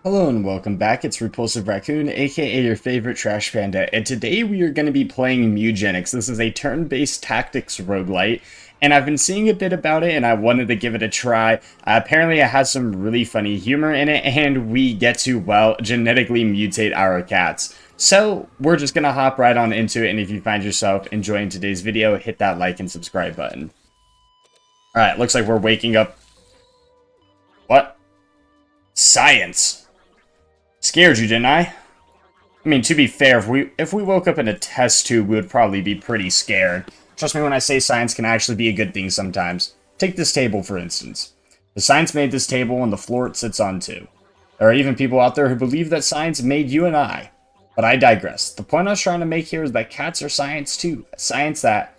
Hello and welcome back, it's Repulsive Raccoon, aka your favorite Trash Panda, and today we are going to be playing Mewgenics. This is a turn-based tactics roguelite, and I've been seeing a bit about it and I wanted to give it a try. Apparently it has some really funny humor in it, and we get to, well, genetically mutate our cats. So, we're just going to hop right on into it, and if you find yourself enjoying today's video, hit that like and subscribe button. Alright, looks like we're waking up... What? Science! Scared you, didn't I? I mean, to be fair, if we woke up in a test tube, we would probably be pretty scared. Trust me when I say science can actually be a good thing sometimes. Take this table, for instance. The science made this table and the floor it sits on too. There are even people out there who believe that science made you and I. But I digress. The point I was trying to make here is that cats are science too. Science that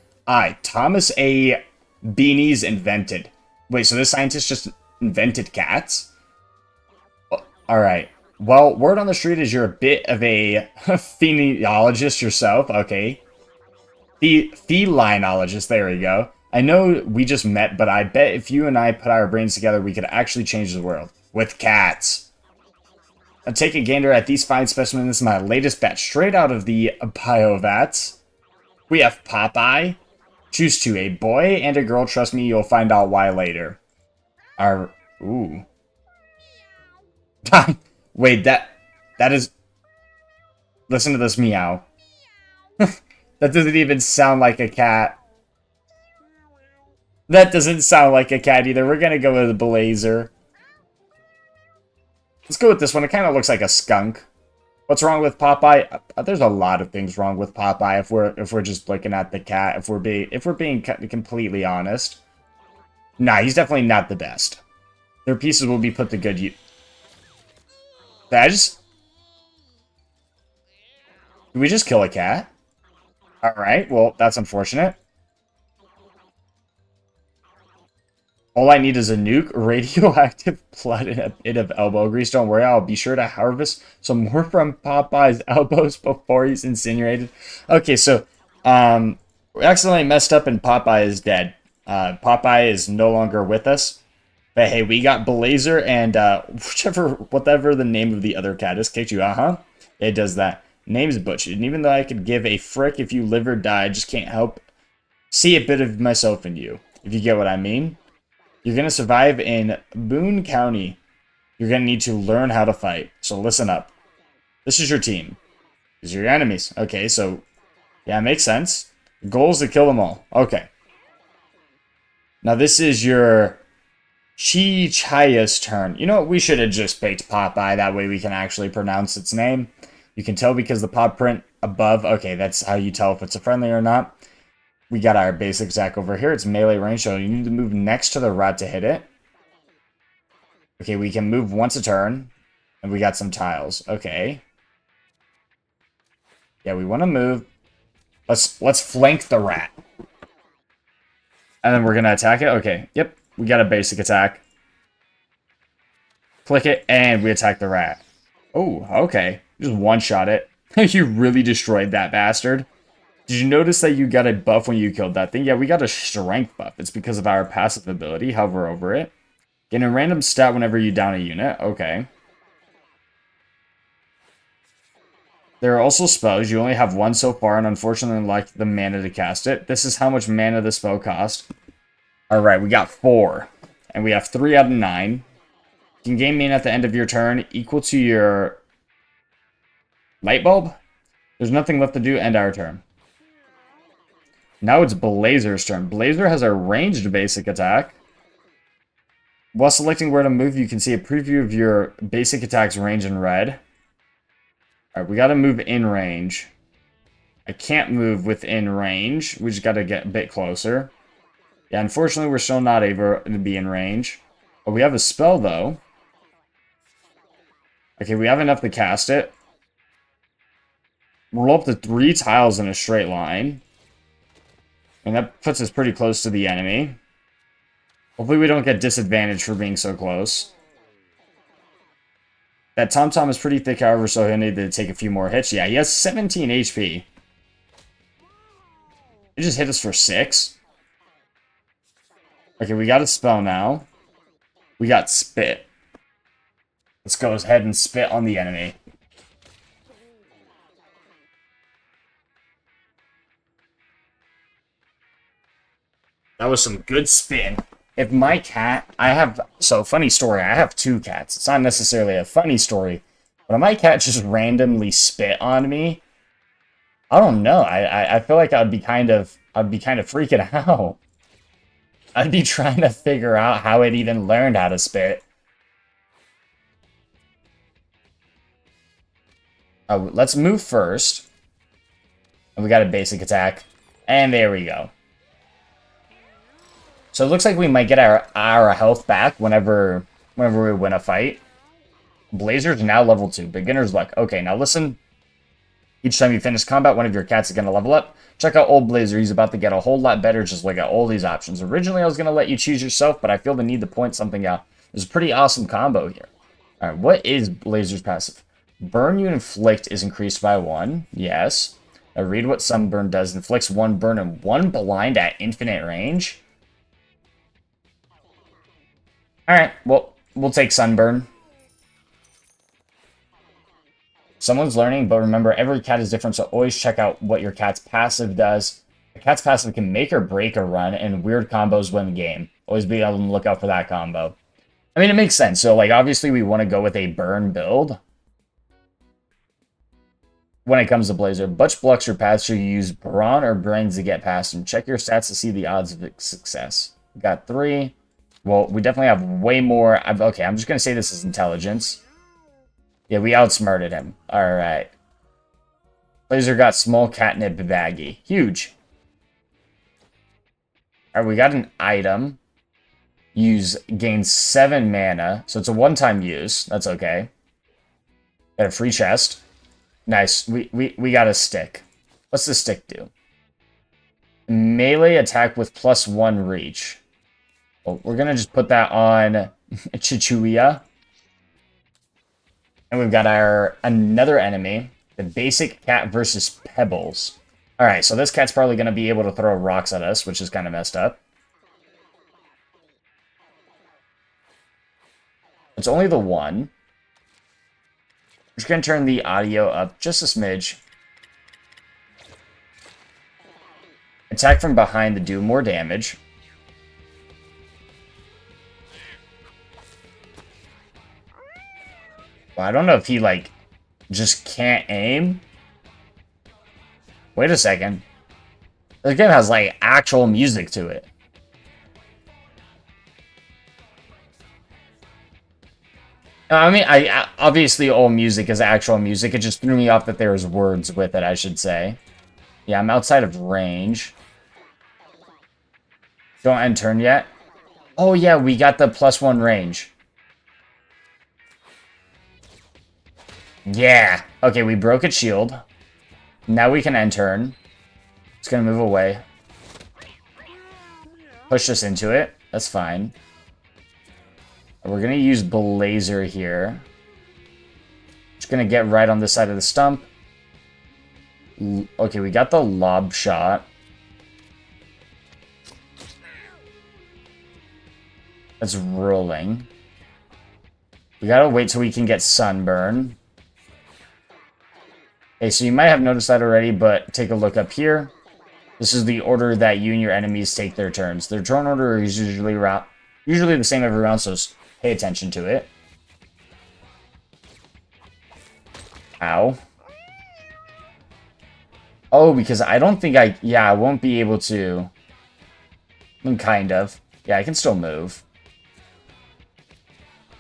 Thomas A. Beanies, invented. Wait, so this scientist just invented cats? Alright. Well, word on the street is you're a bit of a phenomenologist yourself. Okay. The felinologist, there we go. I know we just met, but I bet if you and I put our brains together, we could actually change the world. With cats. Now take a gander at these fine specimens. This is my latest batch, straight out of the biovats. We have Popeye. Choose to a boy and a girl. Trust me, you'll find out why later. Ooh. Wait, that is... Listen to this meow. That doesn't even sound like a cat. That doesn't sound like a cat either. We're gonna go with a blazer. Let's go with this one. It kind of looks like a skunk. What's wrong with Popeye? There's a lot of things wrong with Popeye if we're just looking at the cat. If we're being completely honest. Nah, he's definitely not the best. Their pieces will be put to good use. Did we just kill a cat? Alright, well, that's unfortunate. All I need is a nuke, radioactive blood, and a bit of elbow grease. Don't worry, I'll be sure to harvest some more from Popeye's elbows before he's incinerated. Okay, so, we accidentally messed up and Popeye is dead. Popeye is no longer with us. But hey, we got Blazer and whatever the name of the other cat is. Kicked you, It does that. Name's Butch. And even though I could give a frick if you live or die, I just can't help see a bit of myself in you. If you get what I mean. You're going to survive in Boone County. You're going to need to learn how to fight. So listen up. This is your team. These are your enemies. Okay, so yeah, it makes sense. The goal is to kill them all. Okay. Now this is your... Chaya's turn. You know what? We should have just picked Popeye. That way we can actually pronounce its name. You can tell because the paw print above. Okay, that's how you tell if it's a friendly or not. We got our basic Zack over here. It's melee range, so you need to move next to the rat to hit it. Okay, we can move once a turn. And we got some tiles. Okay. Yeah, we want to move. Let's flank the rat. And then we're going to attack it. Okay, yep. We got a basic attack. Click it, and we attack the rat. Oh, okay. Just one-shot it. You really destroyed that bastard. Did you notice that you got a buff when you killed that thing? Yeah, we got a strength buff. It's because of our passive ability. Hover over it. Gain a random stat whenever you down a unit. Okay. There are also spells. You only have one so far, and unfortunately lack the mana to cast it. This is how much mana the spell cost. Alright, we got 4. And we have 3 out of 9. You can gain mana at the end of your turn equal to your light bulb. There's nothing left to do. End our turn. Now it's Blazer's turn. Blazer has a ranged basic attack. While selecting where to move, you can see a preview of your basic attack's range in red. Alright, we gotta move in range. I can't move within range. We just gotta get a bit closer. Yeah, unfortunately, we're still not able to be in range. But we have a spell, though. Okay, we have enough to cast it. Roll up to 3 tiles in a straight line. And that puts us pretty close to the enemy. Hopefully we don't get disadvantaged for being so close. That Tom is pretty thick, however, so he'll need to take a few more hits. Yeah, he has 17 HP. He just hit us for 6. Okay, we got a spell now. We got Spit. Let's go ahead and spit on the enemy. That was some good spin. If my cat, so funny story, I have 2 cats. It's not necessarily a funny story, but if my cat just randomly spit on me, I don't know. I feel like I'd be kind of freaking out. I'd be trying to figure out how it even learned how to spit. Let's move first. And we got a basic attack. And there we go. So it looks like we might get our health back whenever we win a fight. Blazer's now level 2. Beginner's luck. Okay, now listen. Each time you finish combat, one of your cats is going to level up. Check out old Blazer. He's about to get a whole lot better. Just look at all these options. Originally, I was going to let you choose yourself, but I feel the need to point something out. There's a pretty awesome combo here. Alright, what is Blazer's passive? Burn you inflict is increased by 1. Yes. Now read what Sunburn does. Inflicts 1 burn and 1 blind at infinite range. Alright, well, we'll take Sunburn. Someone's learning, but remember, every cat is different, so always check out what your cat's passive does. A cat's passive can make or break a run, and weird combos win the game. Always be on the lookout for that combo. I mean, it makes sense. So, like, obviously we want to go with a burn build when it comes to Blazer. Butch blocks your paths, so you use Brawn or Brains to get past him. Check your stats to see the odds of success. We got 3. Well, we definitely have way more. Okay, I'm just going to say this is intelligence. Yeah, we outsmarted him. Alright. Blazer got small catnip baggy. Huge. Alright, we got an item. Gains 7 mana. So it's a one-time use. That's okay. Got a free chest. Nice. We got a stick. What's the stick do? Melee attack with +1 reach. Well, we're going to just put that on Chichuia. And we've got another enemy, the basic cat versus Pebbles. Alright, so this cat's probably going to be able to throw rocks at us, which is kind of messed up. It's only the 1. I'm just going to turn the audio up just a smidge. Attack from behind to do more damage. Well, I don't know if he, like, just can't aim. Wait a second. This game has, like, actual music to it. I mean, obviously all music is actual music. It just threw me off that there's words with it, I should say. Yeah, I'm outside of range. Don't end turn yet. Oh, yeah, we got the +1 range. Yeah. Okay, we broke its shield. Now we can end turn. It's gonna move away. Push us into it. That's fine. We're gonna use Blazer here. Just gonna get right on this side of the stump. Okay, we got the lob shot. That's rolling. We gotta wait till we can get Sunburn. Okay, so you might have noticed that already, but take a look up here. This is the order that you and your enemies take their turns. Their turn order is usually the same every round, so pay attention to it. Ow. Oh, because I don't think I won't be able to. Kind of. Yeah, I can still move.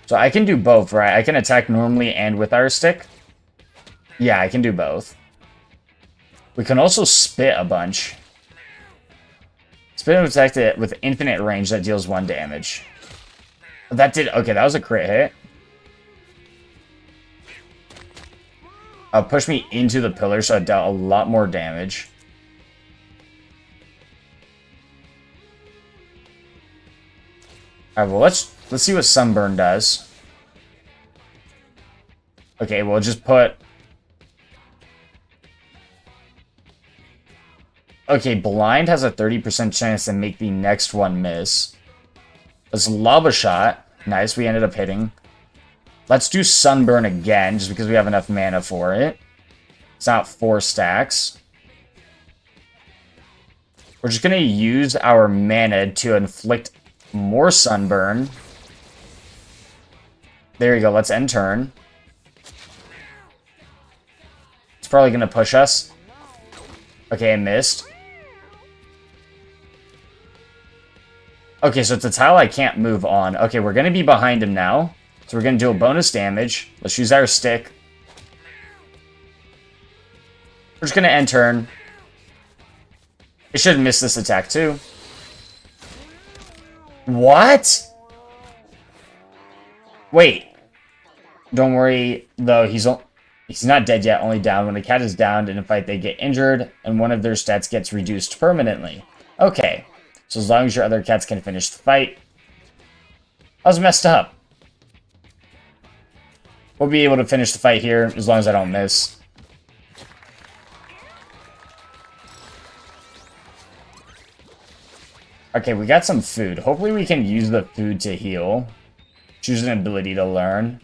So I can do both, right? I can attack normally and with our stick. Yeah, I can do both. We can also spit a bunch. Spit and attack it with infinite range that deals 1 damage. That did... Okay, that was a crit hit. Push me into the pillar, so I dealt a lot more damage. Alright, well, let's see what Sunburn does. Okay, we'll just put... Okay, Blind has a 30% chance to make the next one miss. Let's lob a shot. Nice, we ended up hitting. Let's do Sunburn again, just because we have enough mana for it. It's not 4 stacks. We're just going to use our mana to inflict more Sunburn. There you go, let's end turn. It's probably going to push us. Okay, I missed. Okay, so it's a tile I can't move on. Okay, we're going to be behind him now. So we're going to do a bonus damage. Let's use our stick. We're just going to end turn. It should miss this attack too. What? Wait. Don't worry, though, he's not dead yet, only down. When a cat is downed in a fight, they get injured, and one of their stats gets reduced permanently. Okay. So as long as your other cats can finish the fight. I was messed up. We'll be able to finish the fight here, as long as I don't miss. Okay, we got some food. Hopefully we can use the food to heal. Choose an ability to learn.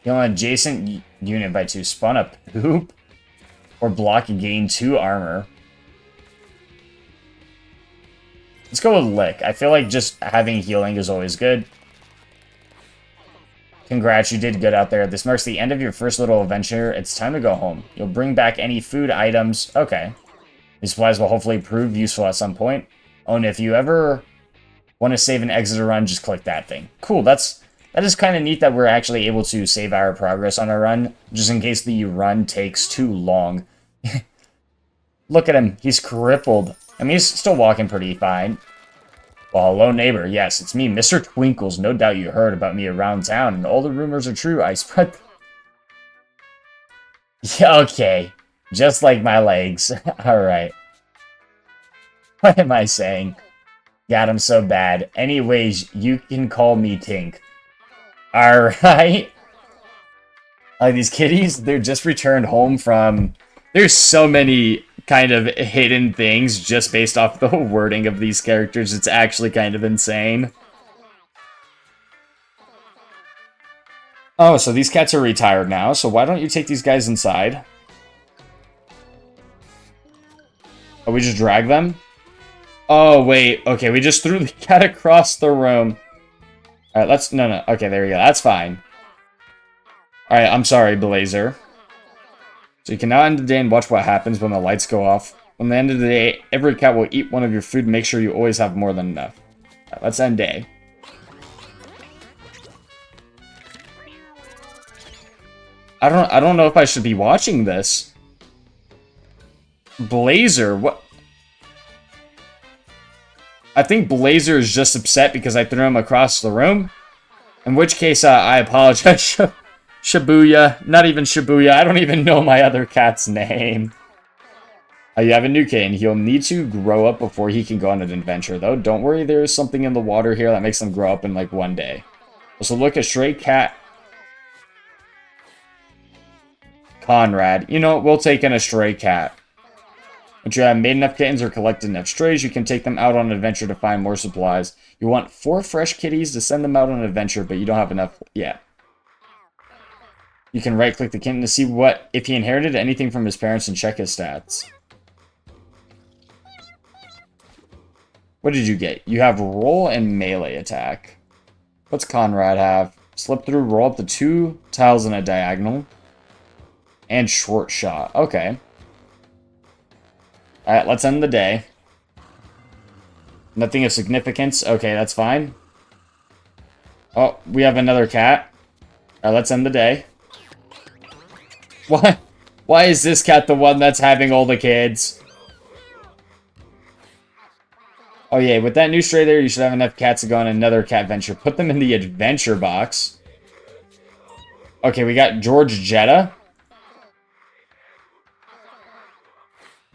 Heal an adjacent unit by 2. Spawn a poop. Or block and gain 2 armor. Let's go with Lick. I feel like just having healing is always good. Congrats, you did good out there. This marks the end of your first little adventure. It's time to go home. You'll bring back any food items. Okay. These supplies will hopefully prove useful at some point. Oh, and if you ever want to save and exit a run, just click that thing. Cool, that is kind of neat that we're actually able to save our progress on our run, just in case the run takes too long. Look at him, he's crippled. I mean, he's still walking pretty fine. Well, hello, neighbor. Yes, it's me, Mr. Twinkles. No doubt you heard about me around town, and all the rumors are true. I spread... Yeah, okay. Just like my legs. Alright. What am I saying? Got him so bad. Anyways, you can call me Tink. Alright. Like these kitties, they're just returned home from... There's so many kind of hidden things just based off the wording of these characters. It's actually kind of insane. Oh, so these cats are retired now, so why don't you take these guys inside? Oh, we just drag them? Oh, wait. Okay, we just threw the cat across the room. Alright, let's... No. Okay, there we go. That's fine. Alright, I'm sorry, Blazer. So you can now end the day and watch what happens when the lights go off. When the end of the day, every cat will eat one of your food. Make sure you always have more than enough. Alright, let's end day. I don't know if I should be watching this. Blazer, what? I think Blazer is just upset because I threw him across the room. In which case, I apologize. Shibuya. Not even Shibuya. I don't even know my other cat's name. You have a new kitten. He'll need to grow up before he can go on an adventure, though. Don't worry, there is something in the water here that makes him grow up in, like, one day. So look, a stray cat. Conrad. You know, we'll take in a stray cat. Once you have made enough kittens or collected enough strays, you can take them out on an adventure to find more supplies. You want 4 fresh kitties to send them out on an adventure, but you don't have enough yet. You can right-click the kitten to see if he inherited anything from his parents and check his stats. What did you get? You have roll and melee attack. What's Conrad have? Slip through, roll up to 2 tiles in a diagonal. And short shot. Okay. Alright, let's end the day. Nothing of significance. Okay, that's fine. Oh, we have another cat. Alright, let's end the day. What? Why is this cat the one that's having all the kids? Oh yeah, with that new stray there, you should have enough cats to go on another cat venture. Put them in the adventure box. Okay, we got George Jetta.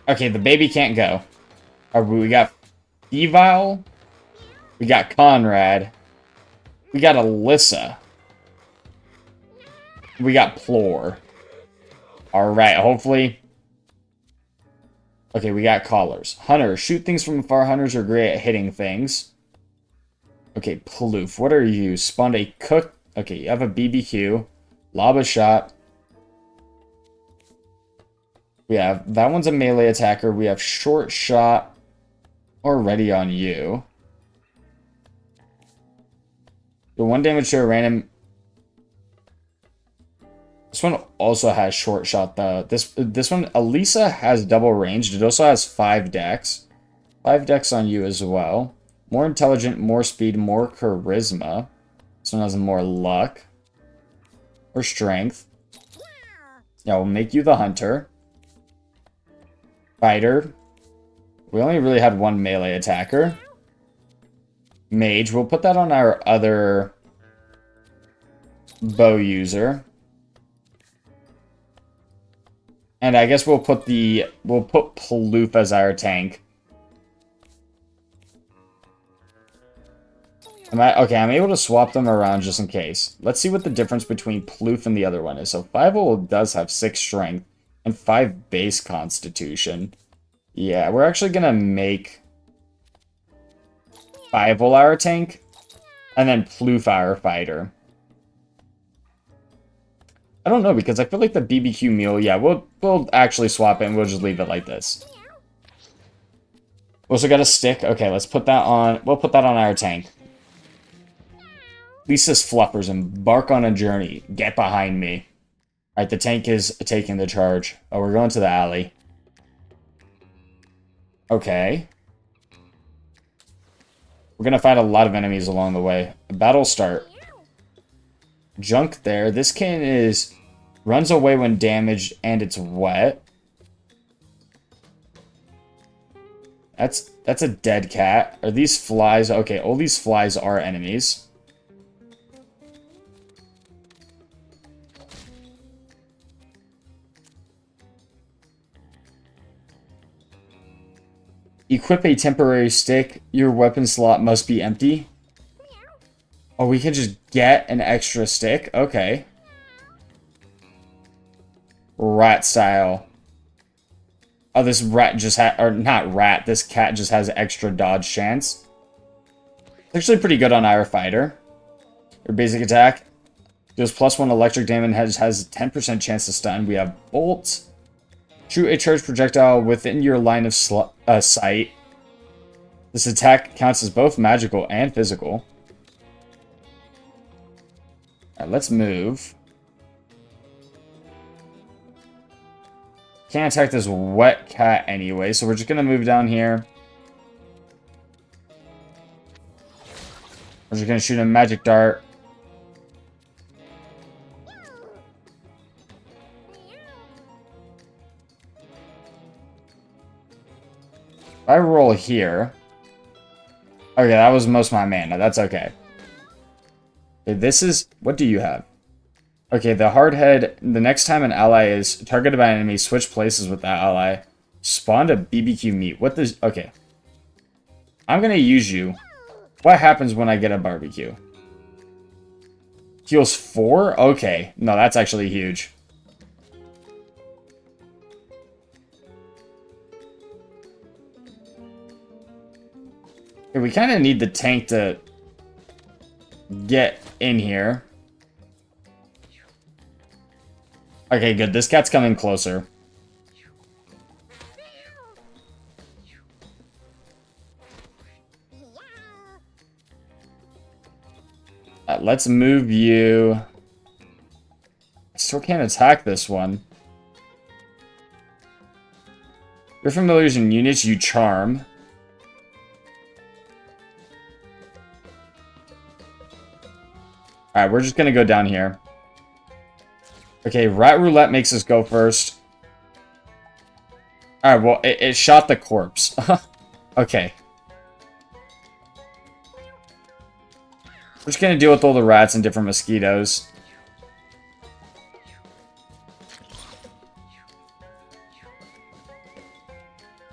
Okay, the baby can't go. We got Evil. We got Conrad. We got Alyssa. We got Plore. Alright, hopefully. Okay, we got Collars. Hunter. Shoot things from afar. Hunters are great at hitting things. Okay, Ploof. What are you? Spawned a Okay, you have a BBQ. Lob a shot. We have... That one's a melee attacker. We have short shot already on you. The 1 damage to a random... This one also has short shot, though. This one, Elisa has double ranged. It also has 5 dex. 5 dex on you as well. More intelligent, more speed, more charisma. This one has more luck. Or strength. Yeah, we'll make you the hunter. Fighter. We only really had 1 melee attacker. Mage. We'll put that on our other bow user. And I guess we'll put Ploof as our tank. I'm able to swap them around just in case. Let's see what the difference between Ploof and the other one is. So 5 does have 6 strength and 5 base constitution. Yeah, we're actually gonna make 5 our tank and then Ploof our fighter. I don't know, because I feel like the BBQ meal, yeah, we'll actually swap it and we'll just leave it like this. We also got a stick. Okay, let's put that on. We'll put that on our tank. Lisa's Fluffers, embark on a journey. Get behind me. Alright, the tank is taking the charge. Oh, we're going to the alley. Okay. We're gonna fight a lot of enemies along the way. Battle start. Junk there. This can runs away when damaged and it's wet. That's a dead cat. Are these flies? Okay, all these flies are enemies. Equip a temporary stick. Your weapon slot must be empty. Oh, we can just get an extra stick? Okay. Rat style. Oh, this rat just had... Or, not rat. This cat just has extra dodge chance. It's actually pretty good on our fighter. Your basic attack. Deals +1 electric damage. Has a 10% chance to stun. We have Bolt. Shoot a charged projectile within your line of sight. This attack counts as both magical and physical. Alright, let's move. Can't attack this wet cat anyway, so we're just gonna move down here. We're just gonna shoot a magic dart. If I roll here... Okay, that was most of my mana. That's okay. Okay, this is... What do you have? Okay, the Hardhead. The next time an ally is targeted by an enemy, switch places with that ally. Spawned a BBQ meat. What does... Okay. I'm gonna use you. What happens when I get a barbecue? Heals 4? Okay. No, that's actually huge. Okay, we kind of need the tank to get in here. Okay, good. This cat's coming closer. Let's move you. I still can't attack this one. Your familiars and units, you charm. Alright, we're just gonna go down here. Okay, Rat Roulette makes us go first. Alright, well, it shot the corpse. Okay. We're just gonna deal with all the rats and different mosquitoes.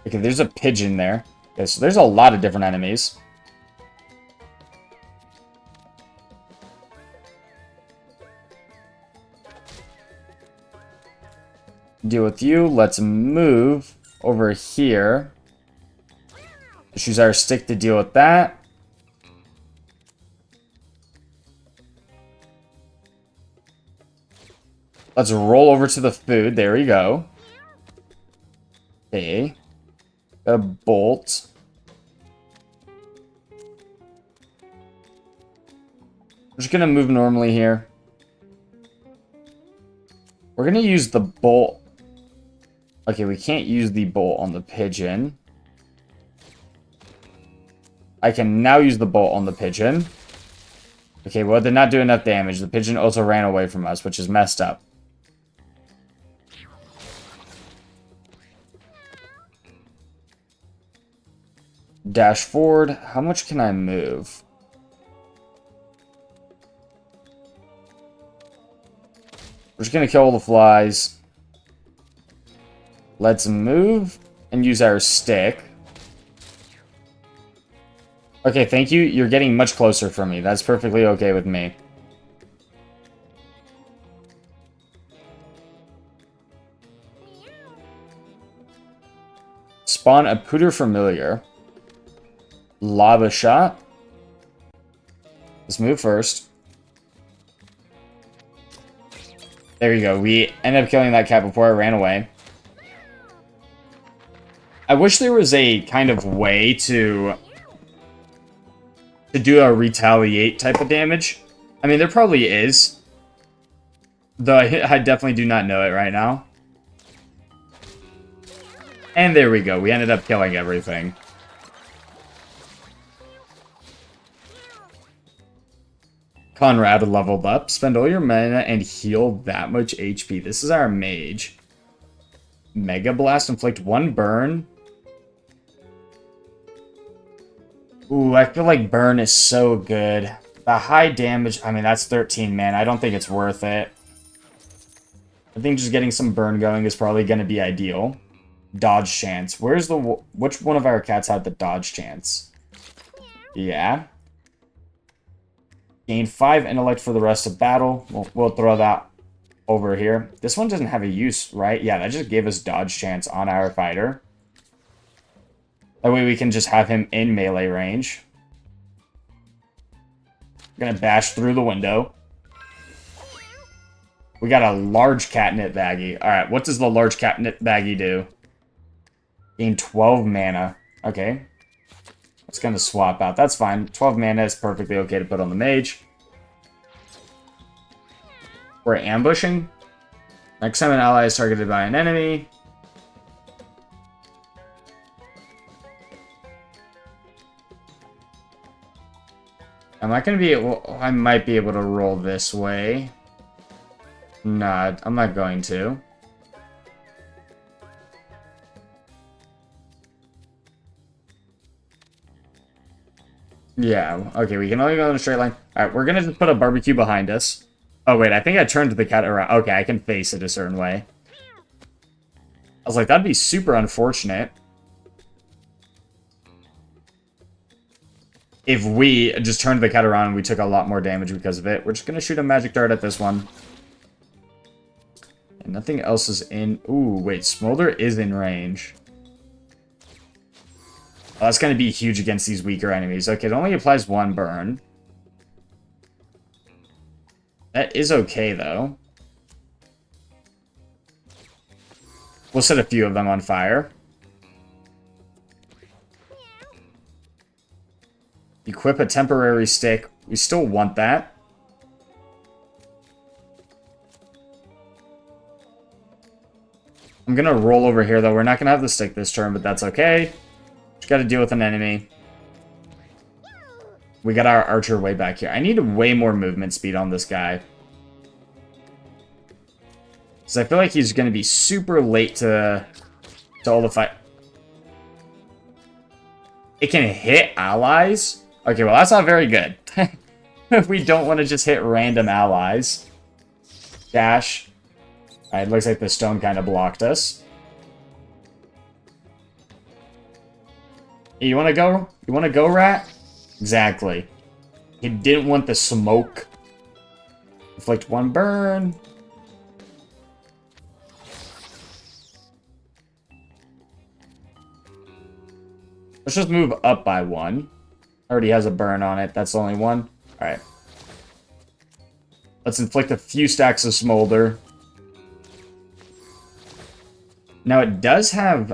Okay, there's a pigeon there. Okay, so there's a lot of different enemies. Deal with you. Let's move over here. Let's use our stick to deal with that. Let's roll over to the food. There we go. Okay. A bolt. We're just gonna move normally here. We're gonna use the bolt. Okay, we can't use the bolt on the pigeon. I can now use the bolt on the pigeon. Okay, well, did not do enough damage. The pigeon also ran away from us, which is messed up. Dash forward. How much can I move? We're just gonna kill all the flies. Let's move and use our stick. Okay, thank you. You're getting much closer for me. That's perfectly okay with me. Spawn a PURRFECT. Lava shot. Let's move first. There you go. We ended up killing that cat before it ran away. I wish there was a kind of way to do a retaliate type of damage. I mean, there probably is. Though I definitely do not know it right now. And there we go. We ended up killing everything. Conrad leveled up. Spend all your mana and heal that much HP. This is our mage. Mega Blast. Inflict 1 burn. Ooh, I feel like burn is so good. The high damage, I mean, that's 13, man. I don't think it's worth it. I think just getting some burn going is probably going to be ideal. Dodge chance. Where's the... Which one of our cats had the dodge chance? Yeah. Gain 5 intellect for the rest of battle. We'll throw that over here. This one doesn't have a use, right? Yeah, that just gave us dodge chance on our fighter. That way we can just have him in melee range. I'm gonna bash through the window. We got a large catnip baggie. Alright, what does the large catnip baggie do? Gain 12 mana. Okay. It's gonna swap out. That's fine. 12 mana is perfectly okay to put on the mage. We're ambushing. Next time an ally is targeted by an enemy. Am I gonna be able... I might be able to roll this way. Nah, I'm not going to. Yeah, okay, we can only go in a straight line. Alright, we're gonna just put a barbecue behind us. Oh, wait, I think I turned the cat around. Okay, I can face it a certain way. I was like, that'd be super unfortunate if we just turned the cat around and we took a lot more damage because of it. We're just gonna shoot a magic dart at this one. And nothing else is in... Ooh, wait, Smolder is in range. Oh, that's gonna be huge against these weaker enemies. Okay, it only applies 1 burn. That is okay, though. We'll set a few of them on fire. Equip a temporary stick. We still want that. I'm gonna roll over here, though. We're not gonna have the stick this turn, but that's okay. Just gotta deal with an enemy. We got our archer way back here. I need way more movement speed on this guy. Because I feel like he's gonna be super late to all the fight. It can hit allies? Okay, well, that's not very good. We don't want to just hit random allies. Dash. Alright, looks like the stone kind of blocked us. Hey, you want to go? You want to go, rat? Exactly. He didn't want the smoke. Inflict 1 burn. Let's just move up by 1. Already has a burn on it. That's only 1. Alright. Let's inflict a few stacks of smolder. Now it does have...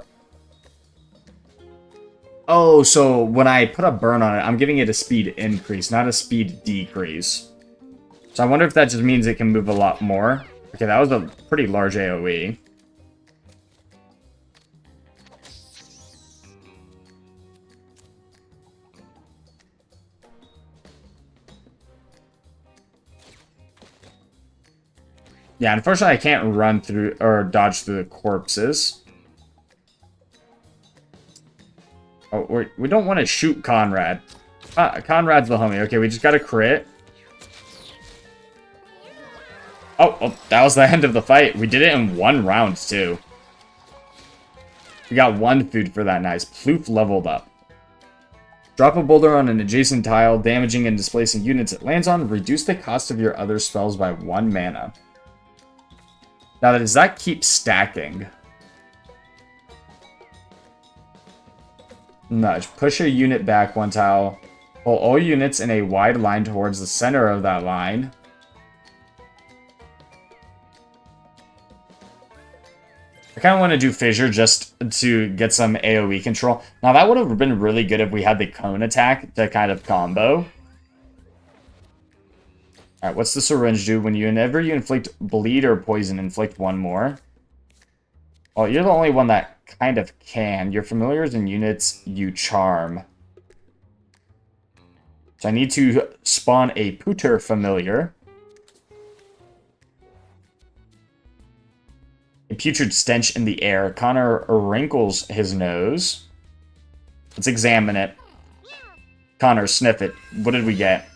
Oh, so when I put a burn on it, I'm giving it a speed increase, not a speed decrease. So I wonder if that just means it can move a lot more. Okay, that was a pretty large AoE. Yeah, unfortunately I can't run through or dodge through the corpses. Oh, we don't want to shoot Conrad. Conrad's the homie. Okay, we just got a crit. Oh, that was the end of the fight. We did it in 1 round, too. We got 1 food for that. Nice. Ploof leveled up. Drop a boulder on an adjacent tile, damaging and displacing units it lands on. Reduce the cost of your other spells by 1 mana. Now, does that keep stacking? Nudge. Push a unit back 1 tile. Pull all units in a wide line towards the center of that line. I kind of want to do Fissure just to get some AoE control. Now, that would have been really good if we had the cone attack to kind of combo. Alright, what's the syringe do? Whenever you inflict bleed or poison, inflict 1 more. Oh, you're the only one that kind of can. Your familiars and units you charm. So I need to spawn a Putr familiar. A putrid stench in the air. Connor wrinkles his nose. Let's examine it. Connor, sniff it. What did we get?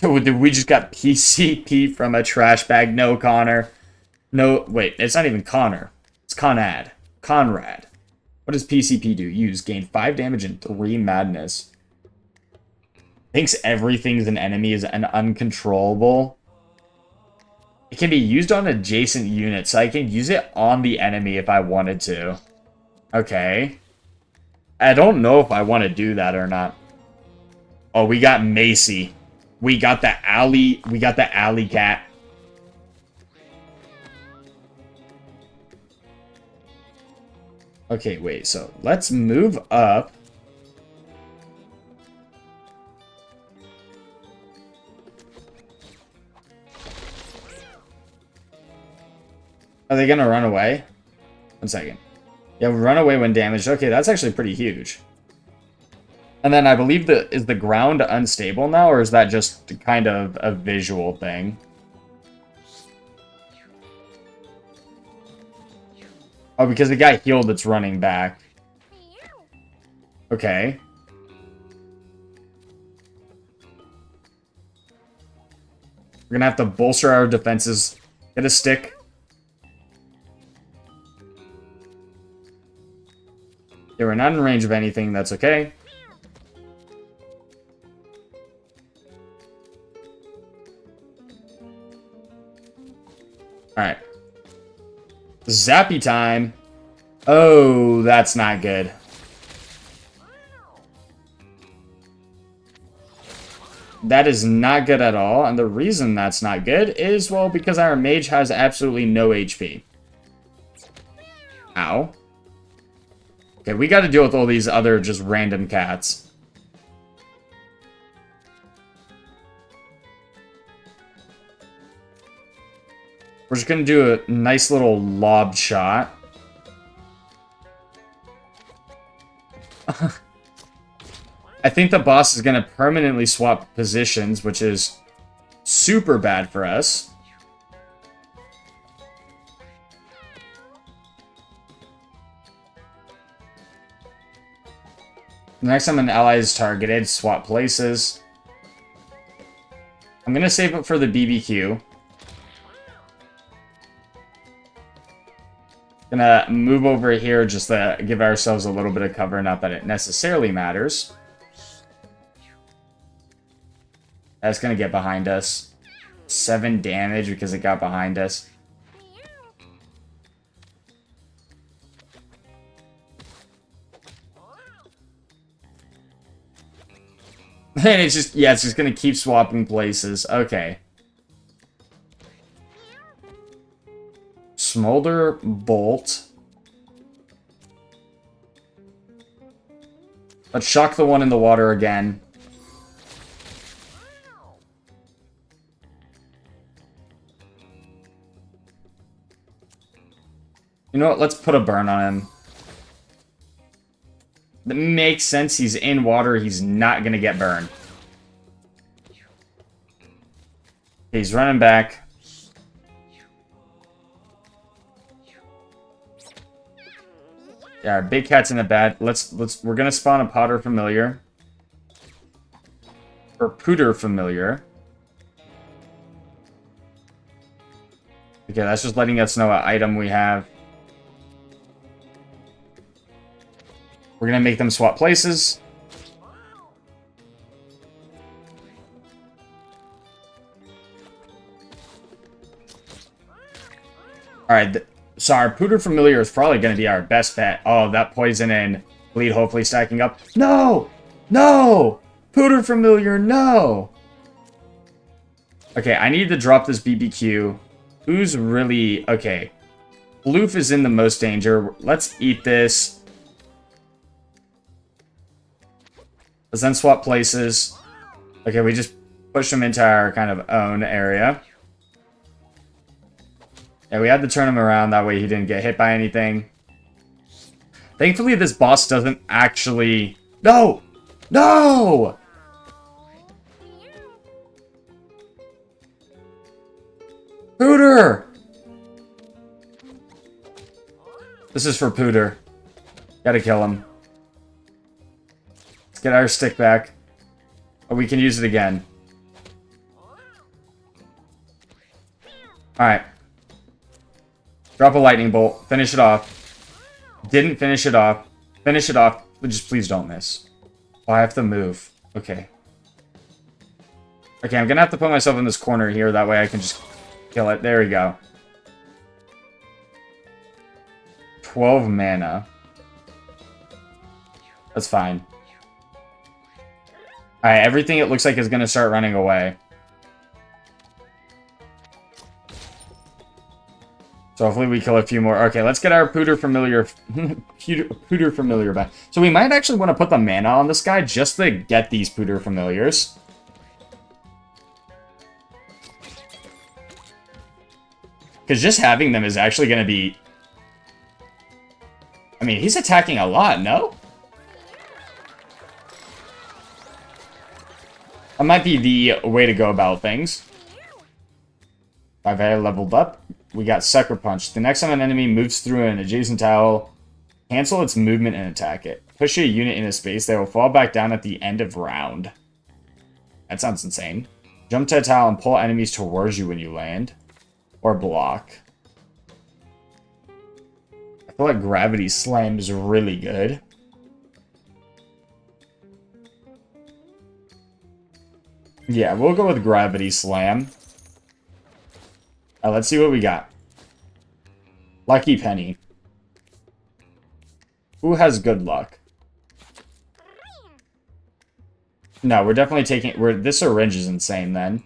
We just got PCP from a trash bag. No, Connor. No, wait. It's not even Connor. It's Conrad. Conrad. What does PCP do? Use. Gain 5 damage and 3 madness. Thinks everything's an enemy is an uncontrollable. It can be used on adjacent units, so I can use it on the enemy if I wanted to. Okay. I don't know if I want to do that or not. Oh, we got Macy. We got the alley cat. Okay, wait, so let's move up. Are they gonna run away? 1 second. Yeah, we run away when damaged. Okay, that's actually pretty huge. And then I believe is the ground unstable now, or is that just kind of a visual thing? Oh, because the guy healed, it's running back. Okay. We're gonna have to bolster our defenses. Get a stick. Yeah, we're not in range of anything, that's okay. Alright. Zappy time. Oh, that's not good. That is not good at all, and the reason that's not good is, well, because our mage has absolutely no HP. Ow. Okay, we gotta deal with all these other just random cats. We're just gonna do a nice little lob shot. I think the boss is gonna permanently swap positions, which is super bad for us. The next time an ally is targeted, swap places. I'm gonna save it for the BBQ. Gonna move over here just to give ourselves a little bit of cover, not that it necessarily matters. That's gonna get behind us. 7 damage because it got behind us. And it's just, yeah, it's just gonna keep swapping places. Okay. Smolder Bolt. Let's shock the one in the water again. You know what? Let's put a burn on him. That makes sense. He's in water. He's not going to get burned. He's running back. Yeah, our big cat's in a bad. We're gonna spawn a Potter Familiar. Or Pooter Familiar. Okay, that's just letting us know what item we have. We're gonna make them swap places. Alright, so our Pooter Familiar is probably going to be our best bet. Oh, that poison and bleed hopefully stacking up. No! No! Pooter Familiar, no! Okay, I need to drop this BBQ. Who's really... Okay. Bloof is in the most danger. Let's eat this. Let's then swap places. Okay, we just push him into our kind of own area. Yeah, we had to turn him around, that way he didn't get hit by anything. Thankfully, this boss doesn't actually... No! No! Pooter! This is for Pooter. Gotta kill him. Let's get our stick back. Oh, we can use it again. Alright. Drop a lightning bolt. Finish it off. Didn't finish it off. Finish it off. Just please don't miss. Oh, I have to move. Okay. Okay, I'm gonna have to put myself in this corner here. That way I can just kill it. There we go. 12 mana. That's fine. Alright, everything it looks like is gonna start running away. So hopefully we kill a few more. Okay, let's get our Pooter Familiar Pooter Familiar back. So we might actually want to put the mana on this guy just to get these Pooter Familiars. Because just having them is actually going to be... I mean, he's attacking a lot, no? That might be the way to go about things. I've leveled up. We got Sucker Punch. The next time an enemy moves through an adjacent tile, cancel its movement and attack it. Push a unit into space. They will fall back down at the end of round. That sounds insane. Jump to a tile and pull enemies towards you when you land. Or block. I feel like Gravity Slam is really good. Yeah, we'll go with Gravity Slam. Let's see what we got. Lucky Penny. Who has good luck? No, we're definitely taking... this syringe is insane, then.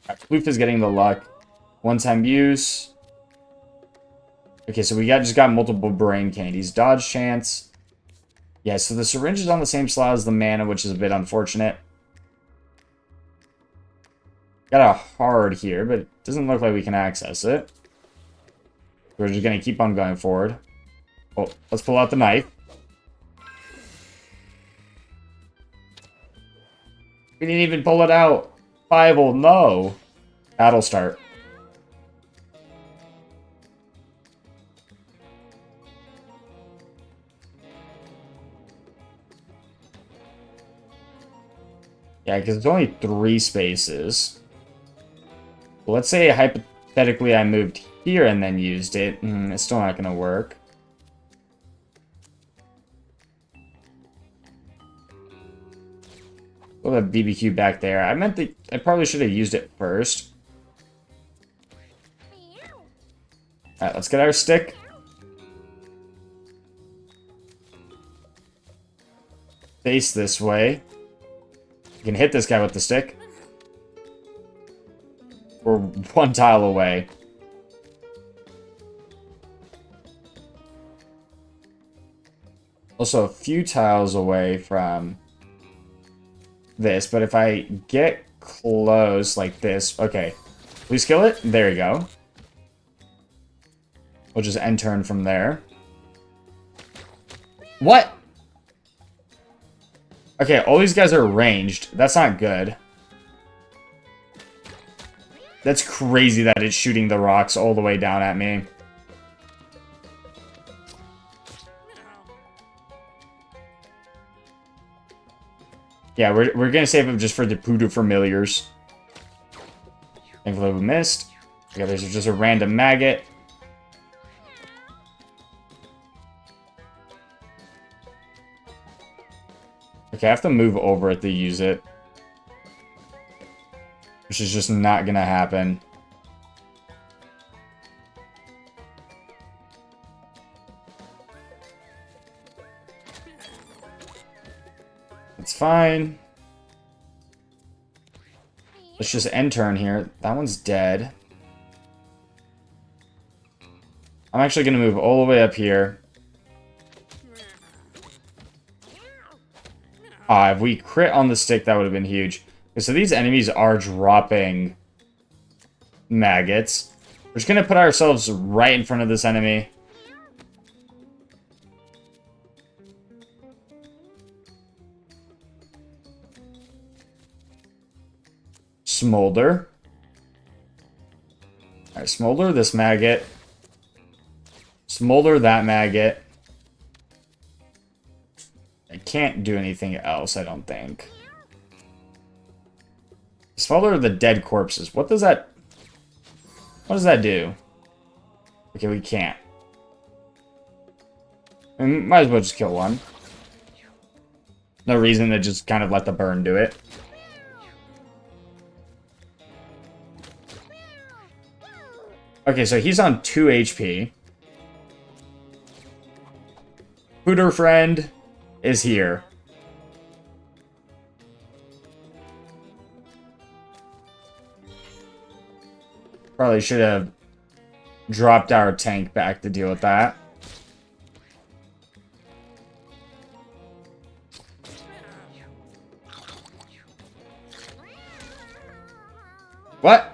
Floof is getting the luck. One-time use. Okay, so we just got multiple brain candies. Dodge chance. Yeah, so the syringe is on the same slot as the mana, which is a bit unfortunate. Got a hard here, but it doesn't look like we can access it. We're just going to keep on going forward. Oh, let's pull out the knife. We didn't even pull it out. Bible, no. Battle start. Yeah, because it's only 3 spaces. Let's say, hypothetically, I moved here and then used it. It's still not going to work. We'll have BBQ back there. I meant that I probably should have used it first. Alright, let's get our stick. Face this way. You can hit this guy with the stick. We're 1 tile away. also a few tiles away from this, but if I get close like this, okay. Please kill it. There you go. We'll just end turn from there. What? Okay, all these guys are ranged. That's not good. That's crazy that it's shooting the rocks all the way down at me. Yeah, we're gonna save him just for the Voodoo Familiars. Thankfully we missed. Okay, there's just a random maggot. Okay, I have to move over it to use it. Which is just not gonna happen. It's fine. Let's just end turn here. That one's dead. I'm actually gonna move all the way up here. If we crit on the stick, that would have been huge. Okay, so these enemies are dropping maggots. We're just gonna put ourselves right in front of this enemy. Smolder. Alright, smolder this maggot. Smolder that maggot. I can't do anything else, I don't think. Smolder the dead corpses. What does that do? Okay, we can't. We might as well just kill one. No reason to just kind of let the burn do it. Okay, so he's on 2 HP. Hooter friend is here. Probably should have dropped our tank back to deal with that. What?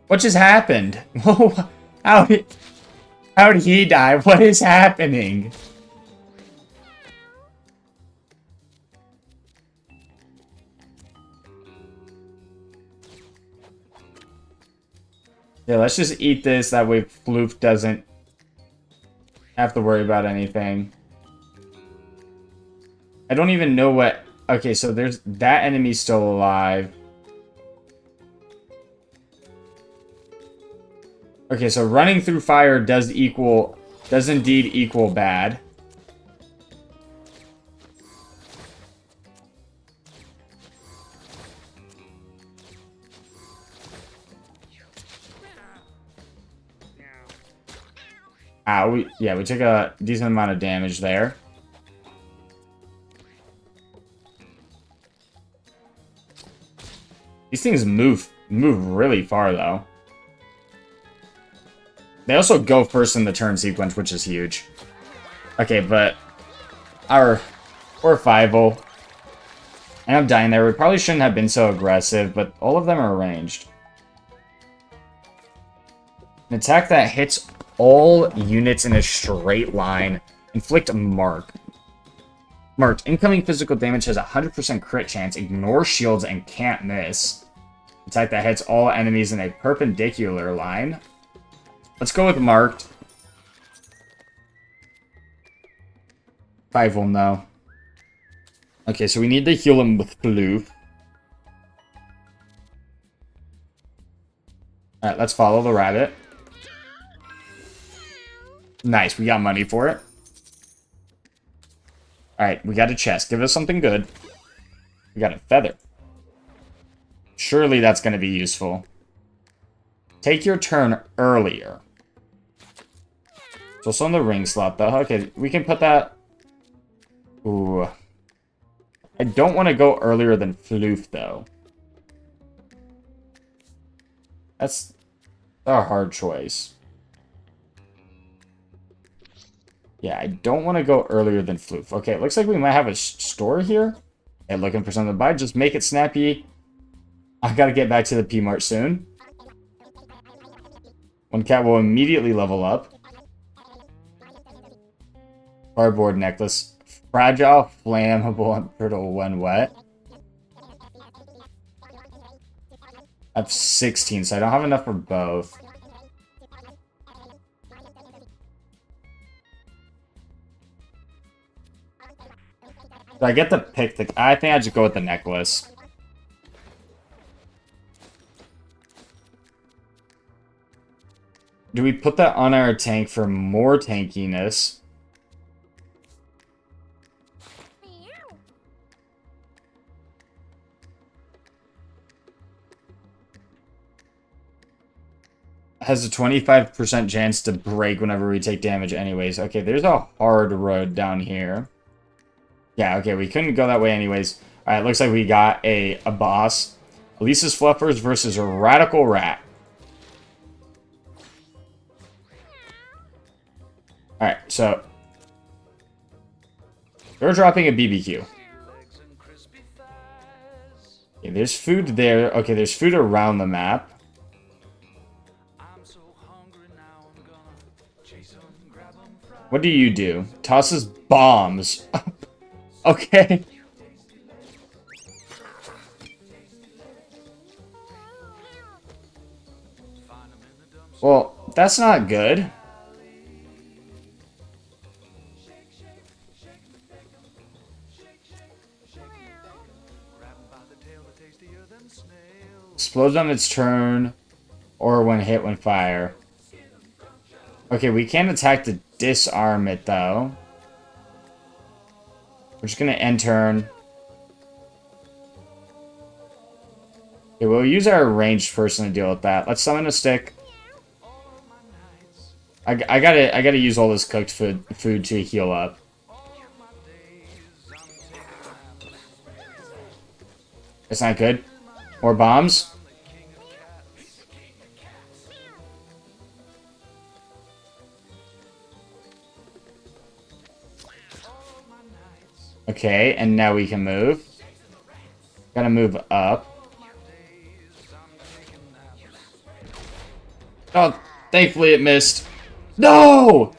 What just happened? How did he die? What is happening? Yeah, let's just eat this. That way Floof doesn't have to worry about anything. I don't even know what... Okay, so there's... That enemy's still alive. Okay, so running through fire does indeed equal bad. We took a decent amount of damage there. These things move really far though. They also go first in the turn sequence, which is huge. Okay, but we're 5-0. And I'm dying there. We probably shouldn't have been so aggressive, but all of them are ranged. An attack that hits all units in a straight line. Inflict mark. Marked. Incoming physical damage has a 100% crit chance. Ignore shields and can't miss. Attack that hits all enemies in a perpendicular line. Let's go with marked. 5 will know. Okay, so we need to heal him with blue. Alright, let's follow the rabbit. Nice, we got money for it. Alright, we got a chest. Give us something good. We got a feather. Surely that's going to be useful. Take your turn earlier. It's also on the ring slot, though. Okay, we can put that... Ooh. I don't want to go earlier than Floof, though. That's a hard choice. Yeah, I don't want to go earlier than Floof. Okay, it looks like we might have a store here. And looking for something to buy. Just make it snappy. I gotta get back to the P-Mart soon. One cat will immediately level up. Cardboard necklace. Fragile, flammable, and brittle when wet. I have 16, so I don't have enough for both. So I get to pick the... I think I just go with the necklace. Do we put that on our tank for more tankiness? Has a 25% chance to break whenever we take damage anyways. Okay, there's a hard road down here. Yeah, okay, we couldn't go that way anyways. Alright, looks like we got a boss. Elisa's Fluffers versus a Radical Rat. Alright, so... they're dropping a BBQ. Okay, there's food there. Okay, there's food around the map. What do you do? Tosses bombs. Okay. Well, that's not good. Explodes on its turn or when hit when fire. Okay, we can't attack to disarm it though. We're just gonna end turn. Okay, we'll use our ranged person to deal with that. Let's summon a stick. I gotta use all this cooked food to heal up. It's not good. More bombs. Okay, and now we can move. Gotta move up. Oh, thankfully it missed. No!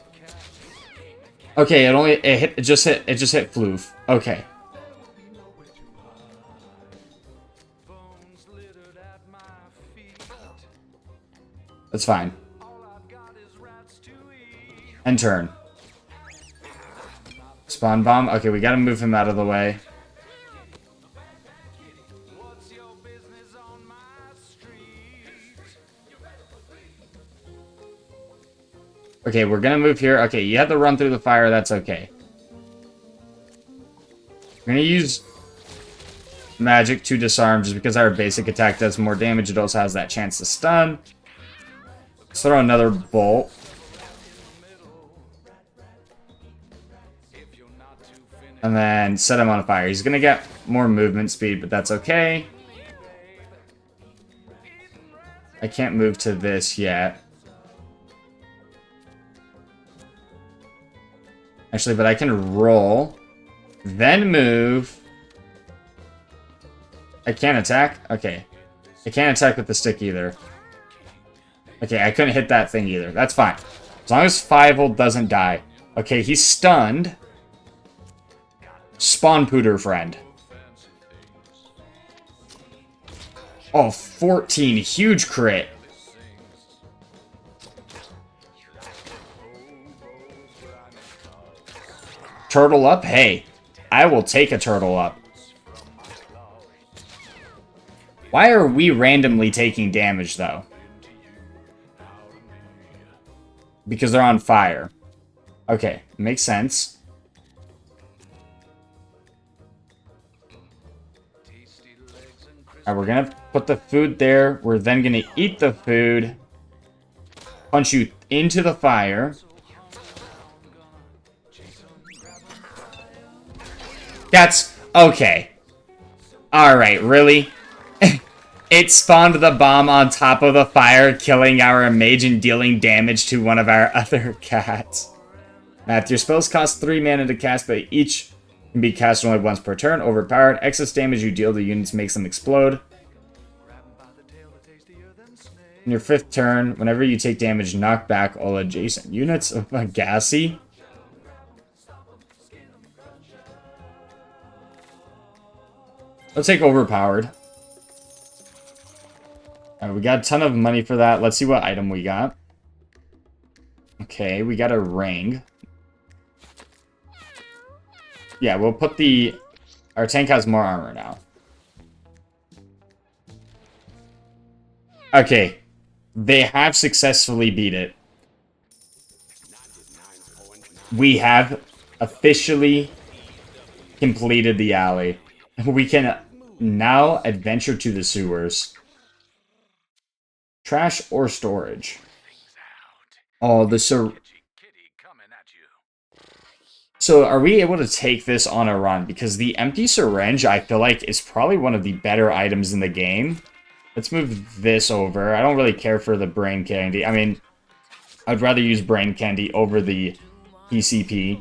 Okay, it just hit Floof. Okay. That's fine. End turn. Spawn bomb. Okay, we gotta move him out of the way. Okay, we're gonna move here. Okay, you have to run through the fire. That's okay. We're gonna use magic to disarm just because our basic attack does more damage. It also has that chance to stun. Let's throw another bolt. And then set him on fire. He's gonna get more movement speed, but that's okay. I can't move to this yet. Actually, but I can roll. Then move. I can't attack? Okay. I can't attack with the stick either. Okay, I couldn't hit that thing either. That's fine. As long as Fivel doesn't die. Okay, he's stunned. Spawn Pooter friend. Oh, 14. Huge crit. Turtle up? Hey, I will take a turtle up. Why are we randomly taking damage, though? Because they're on fire. Okay, makes sense. Alright, we're gonna put the food there. We're then gonna eat the food. Punch you into the fire. That's... okay. Alright, really? It spawned the bomb on top of the fire, killing our mage and dealing damage to one of our other cats. Math, your spells cost 3 mana to cast, but each can be cast only once per turn. Overpowered. Excess damage you deal to units makes them explode. In your 5th turn, whenever you take damage, knock back all adjacent units. Gassy. Let's take overpowered. Alright, we got a ton of money for that. Let's see what item we got. Okay, we got a ring. Yeah, we'll put the... Our tank has more armor now. Okay. They have successfully beat it. We have officially completed the alley. We can now adventure to the sewers. Trash or storage? Oh, So are we able to take this on a run? Because the empty syringe, I feel like, is probably one of the better items in the game. Let's move this over. I don't really care for the brain candy. I mean, I'd rather use brain candy over the PCP.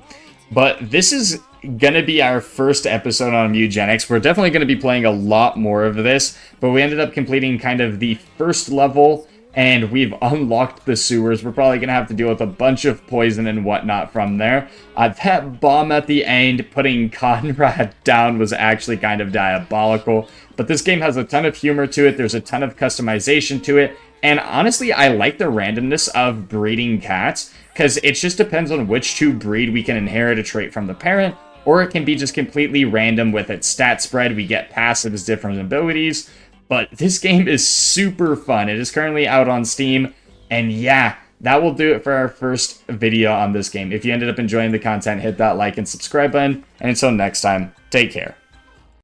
But this is going to be our first episode on Mewgenics. We're definitely going to be playing a lot more of this. But we ended up completing kind of the first level, and we've unlocked the sewers. We're probably going to have to deal with a bunch of poison and whatnot from there. That bomb at the end, putting Conrad down, was actually kind of diabolical. But this game has a ton of humor to it. There's a ton of customization to it. And honestly, I like the randomness of breeding cats, because it just depends on which to breed. We can inherit a trait from the parent, or it can be just completely random with its stat spread. We get passives, different abilities. But this game is super fun. It is currently out on Steam. And yeah, that will do it for our first video on this game. If you ended up enjoying the content, hit that like and subscribe button. And until next time, take care.